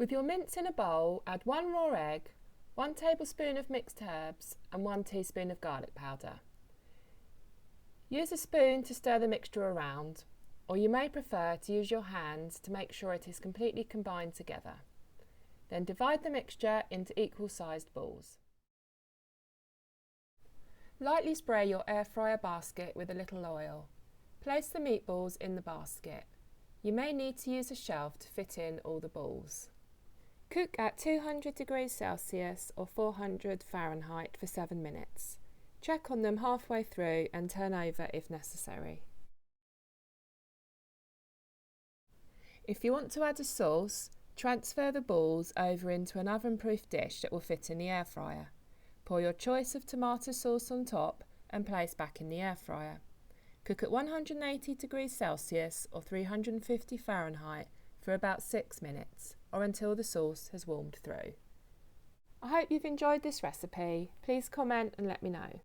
With your mince in a bowl, add 1 raw egg, 1 tablespoon of mixed herbs and 1 teaspoon of garlic powder. Use a spoon to stir the mixture around, or you may prefer to use your hands to make sure it is completely combined together. Then divide the mixture into equal-sized balls. Lightly spray your air fryer basket with a little oil. Place the meatballs in the basket. You may need to use a shelf to fit in all the balls. Cook at 200 degrees Celsius or 400 Fahrenheit for 7 minutes. Check on them halfway through and turn over if necessary. If you want to add a sauce, transfer the balls over into an oven-proof dish that will fit in the air fryer. Pour your choice of tomato sauce on top and place back in the air fryer. Cook at 180 degrees Celsius or 350 Fahrenheit for about 6 minutes, or until the sauce has warmed through. I hope you've enjoyed this recipe. Please comment and let me know.